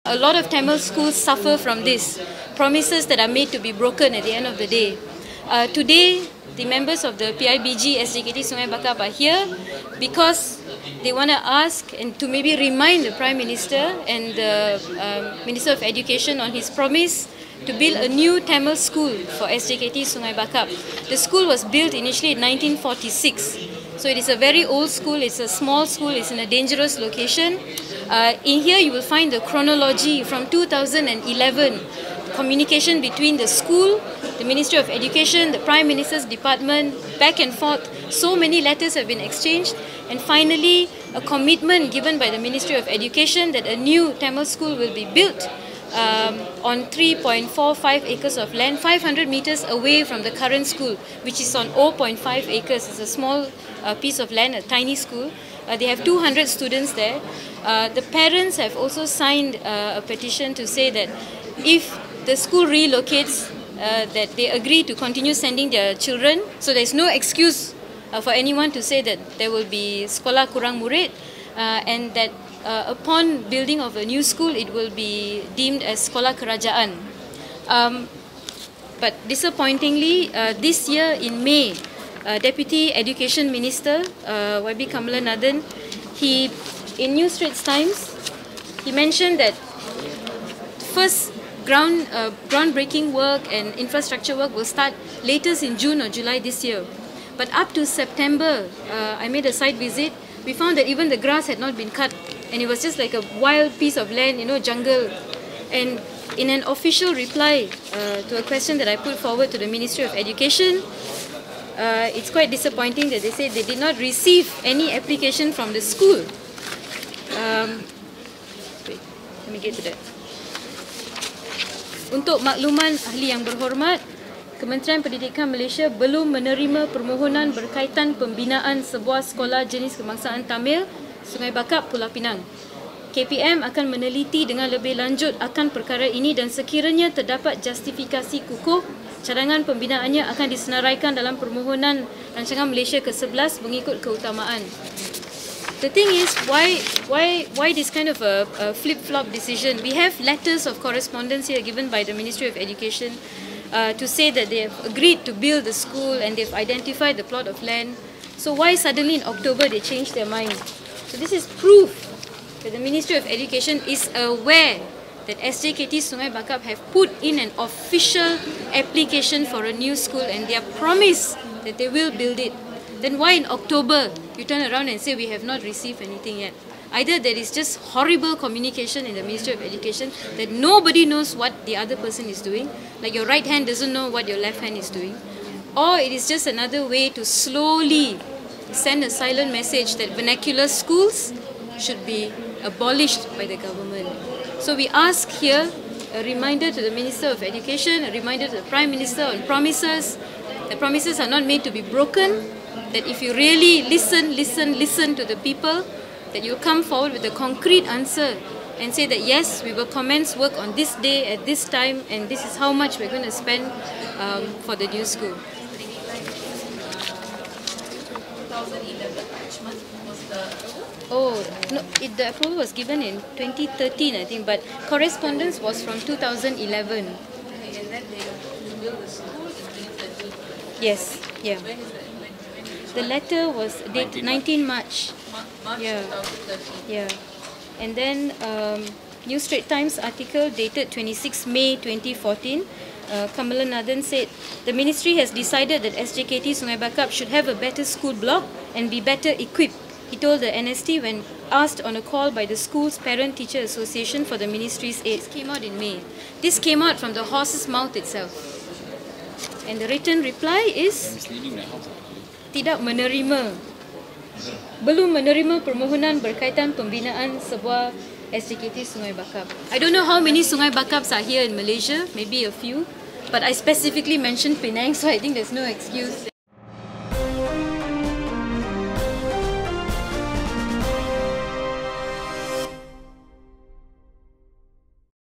A lot of Tamil schools suffer from this, promises that are made to be broken at the end of the day. Today, the members of the PIBG SJKT Sungai Bakap are here because they want to ask and to maybe remind the Prime Minister and the Minister of Education on his promise to build a new Tamil school for SJKT Sungai Bakap. The school was built initially in 1946. So it is a very old school, it's a small school, it's in a dangerous location. In here you will find the chronology from 2011, communication between the school, the Ministry of Education, the Prime Minister's department, back and forth. So many letters have been exchanged, and finally a commitment given by the Ministry of Education that a new Tamil school will be built on 3.45 acres of land, 500 meters away from the current school, which is on 0.5 acres. It's a small piece of land, a tiny school. They have 200 students there. The parents have also signed a petition to say that if the school relocates, that they agree to continue sending their children. So there's no excuse for anyone to say that there will be sekolah kurang murid, and that upon building of a new school, it will be deemed as sekolah kerajaan. But disappointingly, this year in May, Deputy Education Minister YB Kamalanathan, in New Straits Times, he mentioned that first groundbreaking work and infrastructure work will start latest in June or July this year. But up to September, I made a site visit. We found that even the grass had not been cut, and it was just like a wild piece of land, jungle. And in an official reply to a question that I put forward to the Ministry of Education, it's quite disappointing that they said they did not receive any application from the school. Wait, let me get to that. Untuk makluman ahli yang berhormat, Kementerian Pendidikan Malaysia belum menerima permohonan berkaitan pembinaan sebuah sekolah jenis kebangsaan Tamil Sungai Bakap, Pulau Pinang. KPM akan meneliti dengan lebih lanjut akan perkara ini dan sekiranya terdapat justifikasi kukuh, cadangan pembinaannya akan disenaraikan dalam permohonan rancangan Malaysia ke-11 mengikut keutamaan. The thing is, why this kind of a flip-flop decision? We have letters of correspondence here given by the Ministry of Education to say that they have agreed to build the school and they've identified the plot of land. So why suddenly in October they changed their mind? So this is proof that the Ministry of Education is aware that SJKT Sungai Bakap have put in an official application for a new school and they have promised that they will build it. Then why in October you turn around and say we have not received anything yet? Either there is just horrible communication in the Ministry of Education that nobody knows what the other person is doing, like your right hand doesn't know what your left hand is doing, or it is just another way to slowly send a silent message that vernacular schools should be abolished by the government. So we ask here a reminder to the Minister of Education, a reminder to the Prime Minister on promises. The promises are not made to be broken, that if you really listen to the people, that you'll come forward with a concrete answer and say that yes, we will commence work on this day at this time and this is how much we're going to spend for the new school. Oh, no, the approval was given in 2013, I think, but correspondence was from 2011. And then they built the school in 2013? Yes, yeah. The letter was dated 19 March. March 2013. Yeah. And then New Straits Times article dated 26 May 2014. Kamalanathan said, the ministry has decided that SJKT Sungai Bakap should have a better school block and be better equipped. He told the NST when asked on a call by the school's Parent-Teacher Association for the ministry's aid. This came out in May. This came out from the horse's mouth itself. And the written reply is tidak menerima, belum menerima permohonan berkaitan pembinaan sebuah SJKT Sungai Bakap. I don't know how many Sungai Bakaps are here in Malaysia, maybe a few, but I specifically mentioned Penang, so I think there's no excuse.